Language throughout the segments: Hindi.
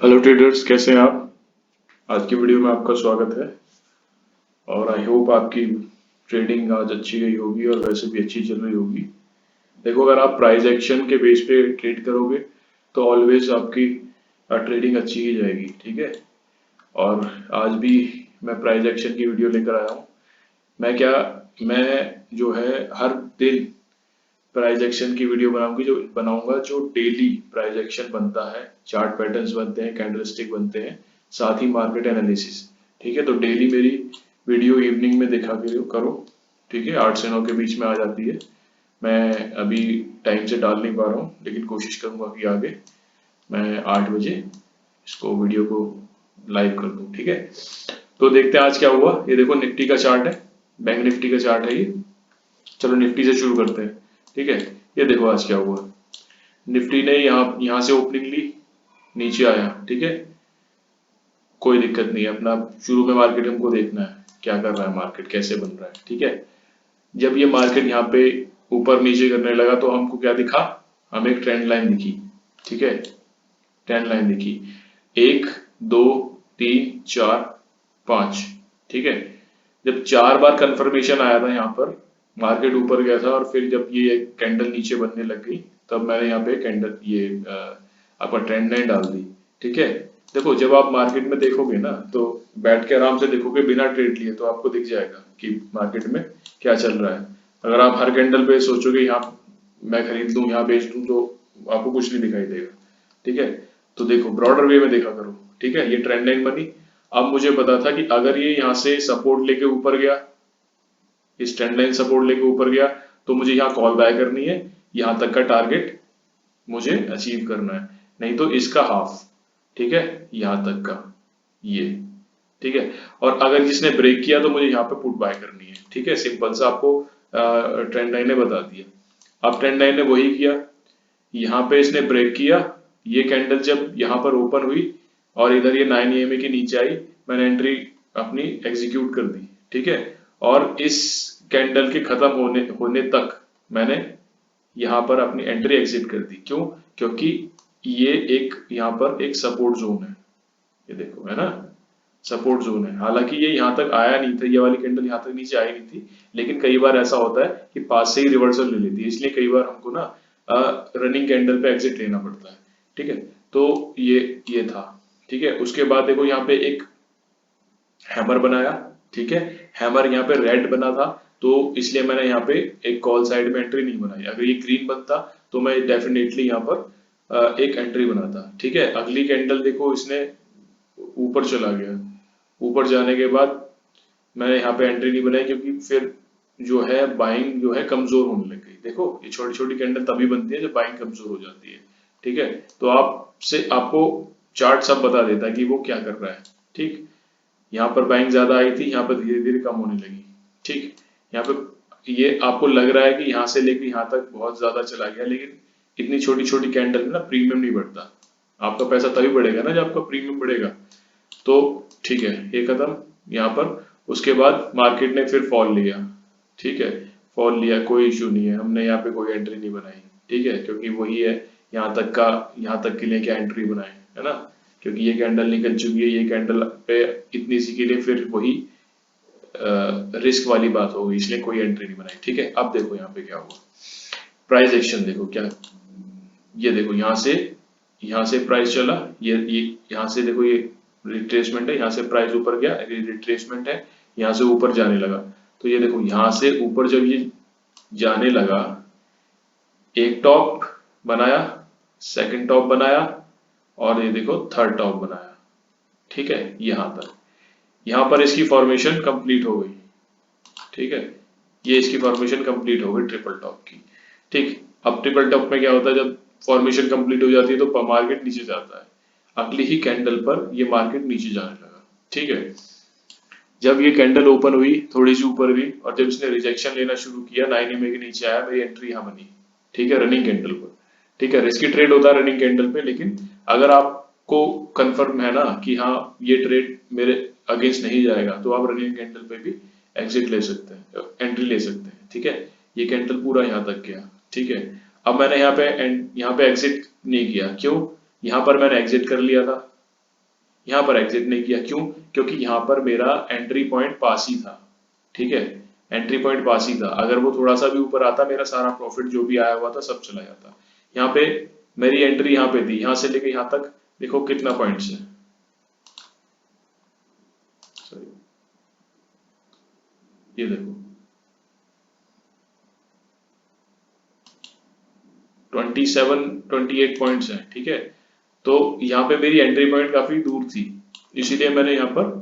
हेलो ट्रेडर्स, कैसे हैं आप। आज की वीडियो में आपका स्वागत है और आई होप आपकी ट्रेडिंग आज अच्छी गई होगी और वैसे भी अच्छी चल रही होगी। देखो, अगर आप प्राइस एक्शन के बेस पे ट्रेड करोगे तो ऑलवेज आपकी ट्रेडिंग अच्छी ही जाएगी, ठीक है। और आज भी मैं प्राइस एक्शन की वीडियो लेकर आया हूँ। मैं जो है हर दिन प्राइस एक्शन की वीडियो बनाऊंगा जो डेली प्राइस एक्शन बनता है, चार्ट पैटर्न्स बनते हैं, कैंडलस्टिक बनते हैं, साथ ही मार्केट एनालिसिस। ठीक है, तो डेली मेरी वीडियो इवनिंग में देखा करो। ठीक है, 8 से 9 के बीच में आ जाती है। मैं अभी टाइम से डाल नहीं पा रहा हूँ, लेकिन कोशिश करूंगा कि आगे मैं 8 बजे इसको वीडियो को लाइव कर दूं। ठीक है, तो देखते हैं आज क्या हुआ। ये देखो, निफ्टी का चार्ट है, बैंक निफ्टी का चार्ट है ये। चलो निफ्टी से शुरू करते हैं। ठीक है, ये देखो आज क्या हुआ। निफ्टी ने यहाँ यहाँ से ओपनिंग ली, नीचे आया। ठीक है, कोई दिक्कत नहीं है, अपना शुरू में मार्केट हमको देखना है क्या कर रहा है, मार्केट कैसे बन रहा है। ठीक है, जब ये मार्केट यहाँ पे ऊपर नीचे करने लगा तो हमको क्या दिखा, हमें एक ट्रेंड लाइन दिखी। ठीक है, ट्रेंड लाइन दिखी, 1 2 3 4 5। ठीक है, जब 4 बार कंफर्मेशन आया था यहाँ पर, मार्केट ऊपर गया था और फिर जब ये कैंडल नीचे बनने लग गई, तब मैंने यहाँ पे कैंडल ये आपका ट्रेंड लाइन डाल दी। ठीक है, देखो जब आप मार्केट में देखोगे ना तो बैठ के आराम से देखोगे बिना ट्रेड लिए, तो आपको दिख जाएगा कि मार्केट में क्या चल रहा है। अगर आप हर कैंडल पे सोचोगे यहाँ मैं खरीद लूं, यहाँ बेच दूं, तो आपको कुछ नहीं दिखाई देगा। ठीक है, तो देखो ब्रॉडर वे में देखा करो। ठीक है, ये ट्रेंड लाइन बनी। अब मुझे पता था कि अगर ये यहाँ से सपोर्ट लेके ऊपर गया, इस ट्रेंड लाइन सपोर्ट लेके ऊपर गया, तो मुझे यहाँ कॉल बाय करनी है, यहाँ तक का टारगेट मुझे अचीव करना है, नहीं तो इसका हाफ। ठीक है, यहाँ तक का ये। ठीक है, और अगर जिसने ब्रेक किया तो मुझे यहाँ पे पुट बाय करनी है। ठीक है, सिंपल सा आपको ट्रेंड लाइन ने बता दिया। अब ट्रेंड लाइन ने वही किया, यहाँ पे इसने ब्रेक किया, ये कैंडल जब यहाँ पर ओपन हुई और इधर ये 9 EMA के नीचे आई, मैंने एंट्री अपनी एग्जीक्यूट कर दी। ठीक है, और इस कैंडल के खत्म होने होने तक मैंने यहाँ पर अपनी एंट्री एग्जिट कर दी। क्यों? क्योंकि ये एक यहाँ पर एक सपोर्ट जोन है, ये देखो है ना, सपोर्ट जोन है। हालांकि ये यहाँ तक आया नहीं था, ये वाली कैंडल यहाँ तक नीचे आई नहीं थी, लेकिन कई बार ऐसा होता है कि पास से ही रिवर्सल ले लेती है, इसलिए कई बार हमको ना रनिंग कैंडल पे एग्जिट लेना पड़ता है। ठीक है, तो ये था। ठीक है, उसके बाद देखो यहाँ पे एक हैमर बनाया। ठीक है, हैमर यहाँ पे रेड बना था, तो इसलिए मैंने यहाँ पे एक कॉल साइड में एंट्री नहीं बनाई। अगर ये ग्रीन बनता तो मैं डेफिनेटली यहाँ पर एक एंट्री बनाता। ठीक है, अगली कैंडल देखो, इसने ऊपर चला गया, ऊपर जाने के बाद मैंने यहाँ पे एंट्री नहीं बनाई, क्योंकि फिर जो है बाइंग जो है कमजोर होने लग गई। देखो ये छोटी छोटी कैंडल तभी बनती है जब बाइंग कमजोर हो जाती है। ठीक है, तो आपको चार्ट सब बता देता है कि वो क्या कर रहा है। ठीक, यहाँ पर बाइंग ज्यादा आई थी, यहाँ पर धीरे धीरे कम होने लगी। ठीक, यहाँ पे ये आपको लग रहा है कि यहाँ से लेकर यहाँ तक बहुत ज्यादा चला गया, लेकिन इतनी छोटी छोटी कैंडल में ना प्रीमियम नहीं बढ़ता। आपका पैसा तभी बढ़ेगा ना जब आपका प्रीमियम बढ़ेगा। तो ठीक है, ये खत्म यहाँ पर। उसके बाद मार्केट ने फिर फॉल लिया। ठीक है, फॉल लिया, कोई इशू नहीं है, हमने यहाँ पे कोई एंट्री नहीं बनाई। ठीक है, क्योंकि वही है, यहाँ तक का, यहाँ तक के लिए क्या एंट्री बनाए, है ना। क्योंकि ये कैंडल निकल चुकी है, ये कैंडल पे इतनी सी के लिए फिर वही रिस्क वाली बात होगी, इसलिए कोई एंट्री नहीं बनाई। ठीक है, अब देखो यहाँ पे क्या हुआ, प्राइस एक्शन देखो क्या। ये देखो यहाँ से प्राइस चला, ये यहाँ से देखो, ये रिट्रेसमेंट है, यहाँ से प्राइस ऊपर गया, ये रिट्रेसमेंट है, यहाँ से ऊपर जाने लगा। तो ये देखो यहाँ से ऊपर जब ये जाने लगा, एक टॉप बनाया, सेकंड टॉप बनाया, और ये देखो थर्ड टॉप बनाया। ठीक है, यहाँ तक, यहाँ पर इसकी फॉर्मेशन कंप्लीट हो गई। ठीक है, ये इसकी फॉर्मेशन कंप्लीट हो गई ट्रिपल टॉप की। ठीक, अब ट्रिपल टॉप में क्या होता है, जब फॉर्मेशन कंप्लीट हो जाती है तो मार्केट नीचे जाता है। अगली ही कैंडल पर ये मार्केट नीचे जाने लगा। ठीक है, जब ये कैंडल ओपन हुई, थोड़ी सी ऊपर हुई, और जब इसने रिजेक्शन लेना शुरू किया, 9 EMA के नीचे आया, मेरी एंट्री यहाँ बनी। ठीक है, रनिंग कैंडल पर। ठीक है, रिस्की ट्रेड होता है रनिंग कैंडल पे, लेकिन अगर आपको कंफर्म है ना कि हाँ ये ट्रेड मेरे अगेंस्ट नहीं जाएगा, तो आप रनिंग कैंडल पे भी एग्जिट ले सकते हैं, एंट्री ले सकते हैं। ठीक है, ये कैंडल पूरा यहाँ तक गया। ठीक है, अब मैंने यहाँ पे एग्जिट नहीं किया। क्यों? यहाँ पर मैंने एग्जिट कर लिया था, यहाँ पर एग्जिट नहीं किया। क्यों? क्योंकि यहाँ पर मेरा एंट्री पॉइंट पास ही था, ठीक है, एंट्री पॉइंट पास ही था। अगर वो थोड़ा सा भी ऊपर आता मेरा सारा प्रॉफिट जो भी आया हुआ था सब चला जाता। यहाँ पे मेरी एंट्री यहाँ पे थी, यहाँ से लेके यहाँ तक देखो कितना पॉइंट्स है, सॉरी ये देखो 28 पॉइंट्स है, ठीक है। तो यहाँ पे मेरी एंट्री पॉइंट काफी दूर थी, इसीलिए मैंने यहाँ पर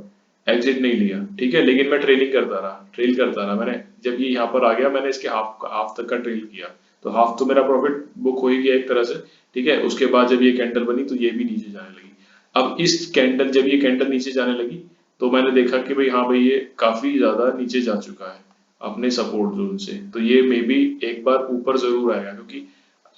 एग्जिट नहीं लिया, ठीक है। लेकिन मैं ट्रेलिंग करता रहा, ट्रेल करता रहा। मैंने जब ये यहाँ पर आ गया मैंने इसके हाफ तक का ट्रेल किया, तो हाफ तो मेरा प्रॉफिट बुक हो ही गया एक तरह से, ठीक है। उसके बाद जब ये कैंडल बनी तो ये भी नीचे जाने लगी। अब इस कैंडल, जब ये कैंडल नीचे जाने लगी तो मैंने देखा कि भाई हाँ भाई ये काफी ज्यादा नीचे जा चुका है अपने सपोर्ट जोन से, तो ये मे बी एक बार ऊपर जरूर आएगा। क्योंकि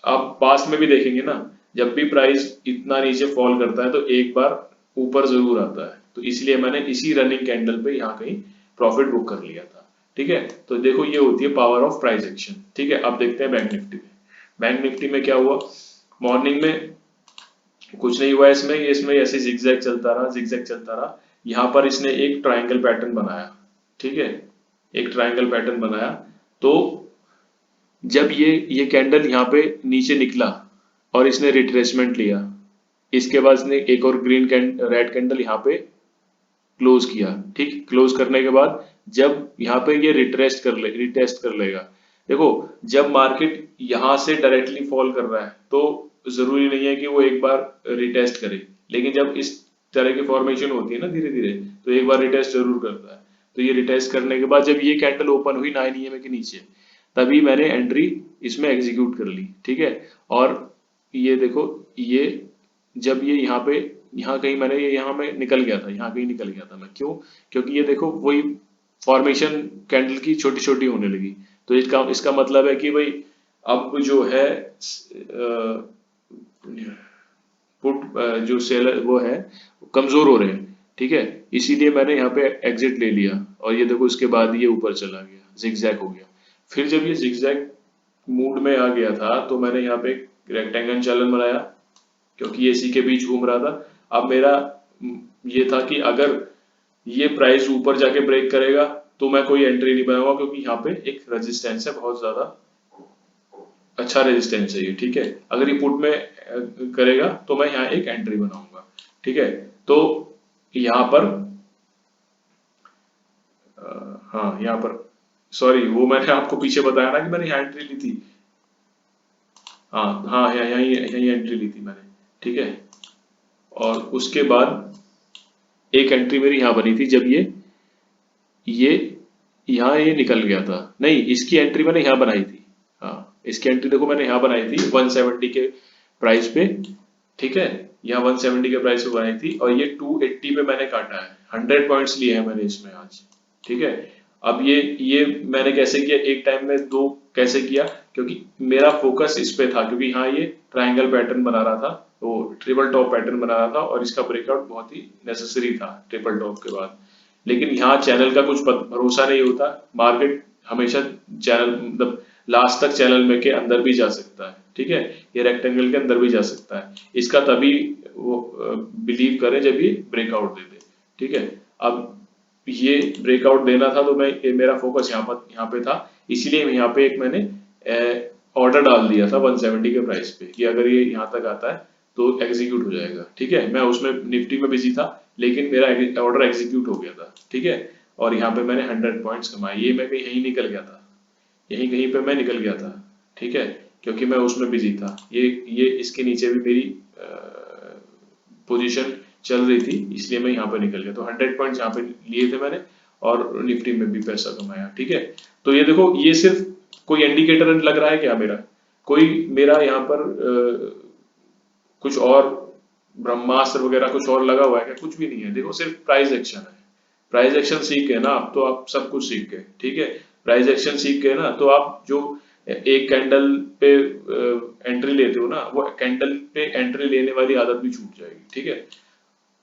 आप पास्ट में भी देखेंगे ना, जब भी प्राइस इतना नीचे फॉल करता है तो एक बार ऊपर जरूर आता है। तो इसलिए मैंने इसी रनिंग कैंडल पे यहाँ कहीं प्रॉफिट बुक कर लिया था, ठीक है। तो देखो ये होती है पावर ऑफ प्राइस एक्शन, ठीक है। अब देखते हैं बैंक निफ्टी में। बैंक निफ्टी में क्या हुआ, मॉर्निंग में कुछ नहीं हुआ इसमें, ये इसमें ऐसे जिगजैग चलता रहा, जिगजैग चलता रहा। यहाँ पर इसने एक ट्रायंगल पैटर्न बनाया, ठीक है, एक ट्रायंगल पैटर्न बनाया। तो जब ये कैंडल यहाँ पे नीचे निकला और इसने रिट्रेसमेंट लिया, इसके बाद इसने एक और रेड कैंडल यहाँ पे क्लोज किया, ठीक। क्लोज करने के बाद जब यहाँ पे ये रिटेस्ट कर लेगा। देखो जब मार्केट यहाँ से डायरेक्टली फॉल कर रहा है तो जरूरी नहीं है कि वो एक बार रिटेस्ट करे, लेकिन जब इस तरह की फॉर्मेशन होती है ना धीरे धीरे, तो एक बार रिटेस्ट जरूर करता है। तो ये रिटेस्ट करने के बाद जब ये कैंडल ओपन हुई 9 EMA के नीचे, तभी मैंने एंट्री इसमें एग्जीक्यूट कर ली, ठीक है। और ये देखो ये जब ये यहाँ कहीं मैंने ये यहाँ में निकल गया था, यहाँ कहीं निकल गया था मैं, क्यों? क्योंकि ये देखो वही फॉर्मेशन कैंडल की छोटी छोटी होने लगी। तो इसका मतलब है कि भाई अब जो है पुट जो सेलर वो है कमजोर हो रहे हैं, ठीक है। इसीलिए मैंने यहाँ पे एग्जिट ले लिया और ये देखो इसके बाद ये ऊपर चला गया, जिगजैग हो गया। फिर जब ये जिगजैग मूड में आ गया था तो मैंने यहाँ पे रेक्टेंगल चैनल बनाया, क्योंकि ये इसी के बीच घूम रहा था। अब मेरा ये था कि अगर ये प्राइस ऊपर जाके ब्रेक करेगा तो मैं कोई एंट्री नहीं बनाऊंगा, क्योंकि यहाँ पे एक रेजिस्टेंस है, बहुत ज्यादा अच्छा रेजिस्टेंस है ये, ठीक है। अगर ये पुट में करेगा तो मैं यहाँ एक एंट्री बनाऊंगा, ठीक है। तो यहाँ पर हाँ यहाँ पर सॉरी वो मैंने आपको पीछे बताया ना कि मैंने यहाँ एंट्री ली थी, हाँ हाँ यही एंट्री ली थी मैंने, ठीक है। और उसके बाद एक एंट्री मेरी यहाँ बनी थी जब ये यहाँ ये निकल गया था, नहीं इसकी एंट्री मैंने यहाँ बनाई थी, हाँ इसकी एंट्री देखो मैंने यहाँ बनाई थी 170 के प्राइस पे, ठीक है। यहाँ 170 के प्राइस पे बनाई थी और ये 280 पे मैंने काटा है, 100 पॉइंट्स लिए हैं मैंने इसमें आज, ठीक है। अब ये मैंने कैसे किया, एक टाइम में दो कैसे किया, क्योंकि मेरा फोकस इस पे था, क्योंकि हाँ ये ट्रायंगल पैटर्न बना रहा था, तो ट्रिपल टॉप पैटर्न बना रहा था और इसका ब्रेकआउट बहुत ही नेसेसरी था ट्रिपल टॉप के बाद। लेकिन यहाँ चैनल का कुछ भरोसा नहीं होता, मार्केट हमेशा चैनल मतलब लास्ट तक चैनल में के अंदर भी जा सकता है, ठीक है। ये रेक्टेंगल के अंदर भी जा सकता है, इसका तभी वो बिलीव करें जब ये ब्रेकआउट दे दे, ठीक है। अब ये ब्रेकआउट देना था तो मेरा फोकस यहाँ पे था, इसीलिए यहाँ पे एक मैंने ऑर्डर डाल दिया था 170 के प्राइस पे कि अगर ये यहाँ तक आता है तो एग्जीक्यूट हो जाएगा, ठीक है। मैं उसमें निफ्टी में बिजी था लेकिन मेरा ऑर्डर एग्जीक्यूट हो गया था, ठीक है। और यहाँ पे मैंने 100 पॉइंट्स कमाए, ये मैं कहीं यहीं निकल गया था, यहीं कहीं पे मैं निकल गया था, ठीक है, क्योंकि मैं उसमें बिजी था। ये इसके नीचे भी मेरी पोजीशन चल रही थी, इसलिए मैं यहाँ पे निकल गया। तो 100 पॉइंट्स यहाँ पे लिए थे मैंने और निफ्टी में भी पैसा कमाया, ठीक है। तो ये देखो ये सिर्फ कोई इंडिकेटर लग रहा है क्या मेरा, कोई मेरा यहाँ पर कुछ और ब्रह्मास्त्र वगैरह कुछ और लगा हुआ है क्या? कुछ भी नहीं है। देखो सिर्फ प्राइस एक्शन है, प्राइस एक्शन सीख गए ना आप तो आप सब कुछ सीख गए, ठीक है। प्राइस एक्शन सीख गए ना तो आप जो एक कैंडल पे एंट्री लेते हो ना, वो कैंडल पे एंट्री लेने वाली आदत भी छूट जाएगी, ठीक है।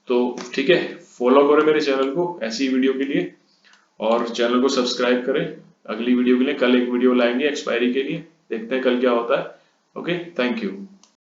तो ठीक है, फॉलो करें मेरे चैनल को ऐसी वीडियो के लिए और चैनल को सब्सक्राइब करें अगली वीडियो के लिए। कल एक वीडियो लाएंगे एक्सपायरी के लिए, देखते हैं कल क्या होता है। Okay, thank you.